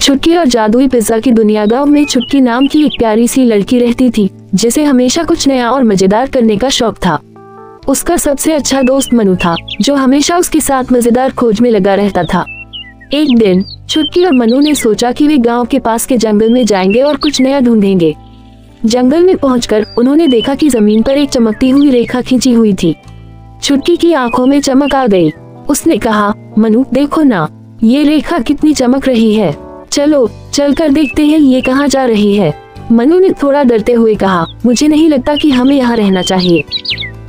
छुटकी और जादुई पिज्जा की दुनिया। गांव में छुटकी नाम की एक प्यारी सी लड़की रहती थी, जिसे हमेशा कुछ नया और मजेदार करने का शौक था। उसका सबसे अच्छा दोस्त मनु था, जो हमेशा उसके साथ मजेदार खोज में लगा रहता था। एक दिन छुटकी और मनु ने सोचा कि वे गांव के पास के जंगल में जाएंगे और कुछ नया ढूंढेंगे। जंगल में पहुंचकर उन्होंने देखा कि जमीन पर एक चमकती हुई रेखा खींची हुई थी। छुटकी की आंखों में चमक आ गई। उसने कहा, मनु देखो ना, ये रेखा कितनी चमक रही है। चलो चलकर देखते हैं ये कहाँ जा रही है। मनु ने थोड़ा डरते हुए कहा, मुझे नहीं लगता कि हमें यहाँ रहना चाहिए।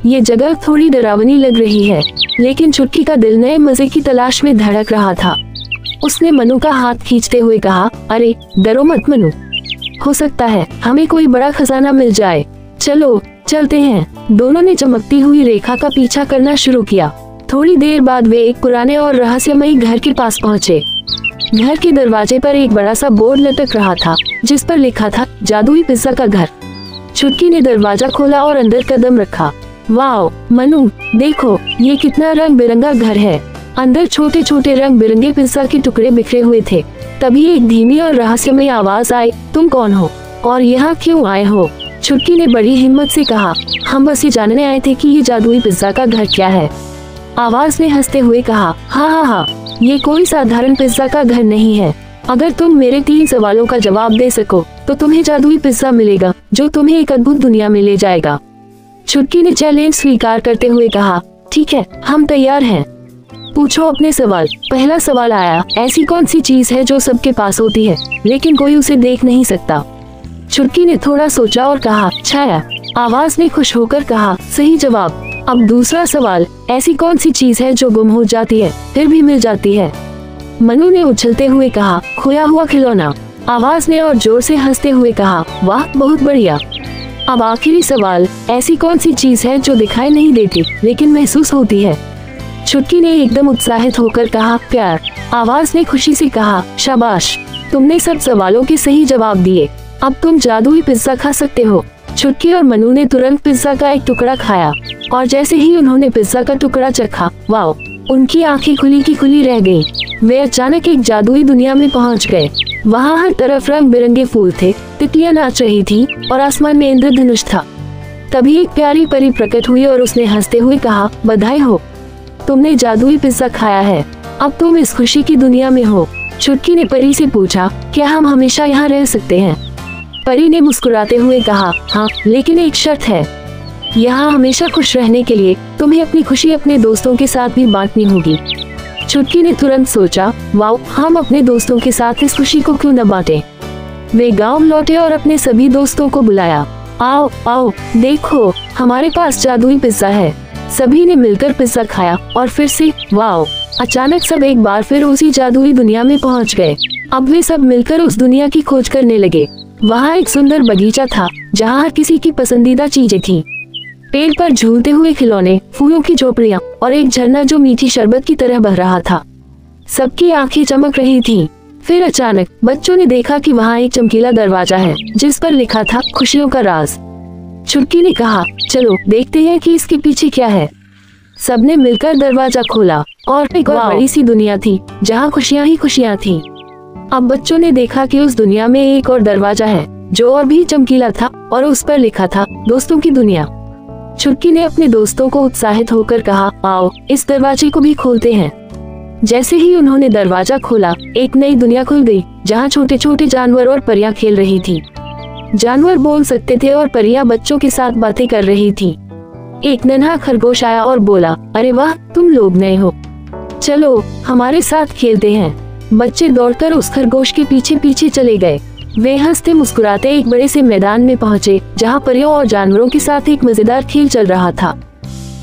ये जगह थोड़ी डरावनी लग रही है। लेकिन छुटकी का दिल नए मजे की तलाश में धड़क रहा था। उसने मनु का हाथ खींचते हुए कहा, अरे डरो मत मनु, हो सकता है हमें कोई बड़ा खजाना मिल जाए। चलो चलते हैं। दोनों ने चमकती हुई रेखा का पीछा करना शुरू किया। थोड़ी देर बाद वे एक पुराने और रहस्यमयी घर के पास पहुँचे। घर के दरवाजे पर एक बड़ा सा बोर्ड लटक रहा था, जिस पर लिखा था जादुई पिज्जा का घर। छुटकी ने दरवाजा खोला और अंदर कदम रखा। वाओ मनु देखो, ये कितना रंग बिरंगा घर है। अंदर छोटे छोटे रंग बिरंगे पिज्जा के टुकड़े बिखरे हुए थे। तभी एक धीमी और रहस्यमयी आवाज आई, तुम कौन हो और यहाँ क्यों आए हो? छुटकी ने बड़ी हिम्मत से कहा, हम बस ये जानने आए थे कि ये जादुई पिज्जा का घर क्या है। आवाज ने हंसते हुए कहा, हाँ, ये कोई साधारण पिज्जा का घर नहीं है। अगर तुम मेरे 3 सवालों का जवाब दे सको तो तुम्हें जादुई पिज्जा मिलेगा, जो तुम्हें एक अद्भुत दुनिया में ले जाएगा। छुटकी ने चैलेंज स्वीकार करते हुए कहा, ठीक है, हम तैयार हैं। पूछो अपने सवाल। पहला सवाल आया, ऐसी कौन सी चीज है जो सबके पास होती है लेकिन कोई उसे देख नहीं सकता? छुटकी ने थोड़ा सोचा और कहा, छाया। आवाज ने खुश होकर कहा, सही जवाब। अब दूसरा सवाल, ऐसी कौन सी चीज है जो गुम हो जाती है फिर भी मिल जाती है? मनु ने उछलते हुए कहा, खोया हुआ खिलौना। आवाज ने और जोर से हंसते हुए कहा, वाह बहुत बढ़िया। अब आखिरी सवाल, ऐसी कौन सी चीज है जो दिखाई नहीं देती लेकिन महसूस होती है? छुटकी ने एकदम उत्साहित होकर कहा, प्यार। आवाज ने खुशी से कहा, शाबाश, तुमने सब सवालों के सही जवाब दिए। अब तुम जादुई पिज्जा खा सकते हो। छुटकी और मनु ने तुरंत पिज्जा का एक टुकड़ा खाया और जैसे ही उन्होंने पिज्जा का टुकड़ा चखा, वाओ, उनकी आंखें खुली की खुली रह गईं। वे अचानक एक जादुई दुनिया में पहुंच गए। वहाँ हर तरफ रंग बिरंगे फूल थे, तितलियां नाच रही थीं और आसमान में इंद्रधनुष था। तभी एक प्यारी परी प्रकट हुई और उसने हंसते हुए कहा, बधाई हो, तुमने जादुई पिज्जा खाया है। अब तुम इस खुशी की दुनिया में हो। छुटकी ने परी से पूछा, क्या हम हमेशा यहाँ रह सकते हैं? परी ने मुस्कुराते हुए कहा, हाँ, लेकिन एक शर्त है। यहाँ हमेशा खुश रहने के लिए तुम्हें अपनी खुशी अपने दोस्तों के साथ भी बांटनी होगी। छुटकी ने तुरंत सोचा, वाओ, हम अपने दोस्तों के साथ इस खुशी को क्यों न बांटें। वे गांव लौटे और अपने सभी दोस्तों को बुलाया। आओ आओ देखो, हमारे पास जादुई पिज्जा है। सभी ने मिलकर पिज्जा खाया और फिर से वाओ, अचानक सब एक बार फिर उसी जादुई दुनिया में पहुंच गए। अब वे सब मिलकर उस दुनिया की खोज करने लगे। वहाँ एक सुंदर बगीचा था जहाँ हर किसी की पसंदीदा चीजें थीं। पेड़ पर झूलते हुए खिलौने, फूलों की झोपड़ियाँ और एक झरना जो मीठी शरबत की तरह बह रहा था। सबकी आंखें चमक रही थीं। फिर अचानक बच्चों ने देखा कि वहाँ एक चमकीला दरवाजा है जिस पर लिखा था, खुशियों का राज। छुटकी ने कहा, चलो देखते हैं कि इसके पीछे क्या है। सबने मिलकर दरवाजा खोला और एक बड़ी सी दुनिया थी जहाँ खुशियाँ ही खुशियाँ थीं। अब बच्चों ने देखा कि उस दुनिया में एक और दरवाजा है जो और भी चमकीला था और उस पर लिखा था, दोस्तों की दुनिया। छुटकी ने अपने दोस्तों को उत्साहित होकर कहा, आओ इस दरवाजे को भी खोलते हैं। जैसे ही उन्होंने दरवाजा खोला, एक नई दुनिया खुल गई जहाँ छोटे छोटे जानवर और परियां खेल रही थी। जानवर बोल सकते थे और परियां बच्चों के साथ बातें कर रही थी। एक नन्हा खरगोश आया और बोला, अरे वाह, तुम लोग नए हो, चलो हमारे साथ खेलते हैं। बच्चे दौड़कर उस खरगोश के पीछे पीछे चले गए। वे हंसते मुस्कुराते एक बड़े से मैदान में पहुंचे जहां परियों और जानवरों के साथ एक मजेदार खेल चल रहा था।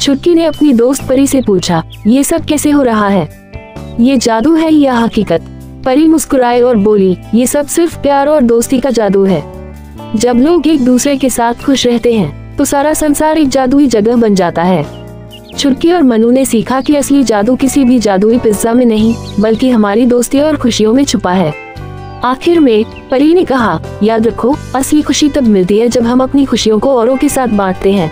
छुटकी ने अपनी दोस्त परी से पूछा, ये सब कैसे हो रहा है? ये जादू है या हकीकत? परी मुस्कुराई और बोली, ये सब सिर्फ प्यार और दोस्ती का जादू है। जब लोग एक दूसरे के साथ खुश रहते हैं तो सारा संसार एक जादुई जगह बन जाता है। छुटकी और मनु ने सीखा कि असली जादू किसी भी जादुई पिज्जा में नहीं, बल्कि हमारी दोस्ती और खुशियों में छुपा है। आखिर में परी ने कहा, याद रखो, असली खुशी तब मिलती है जब हम अपनी खुशियों को औरों के साथ बांटते हैं।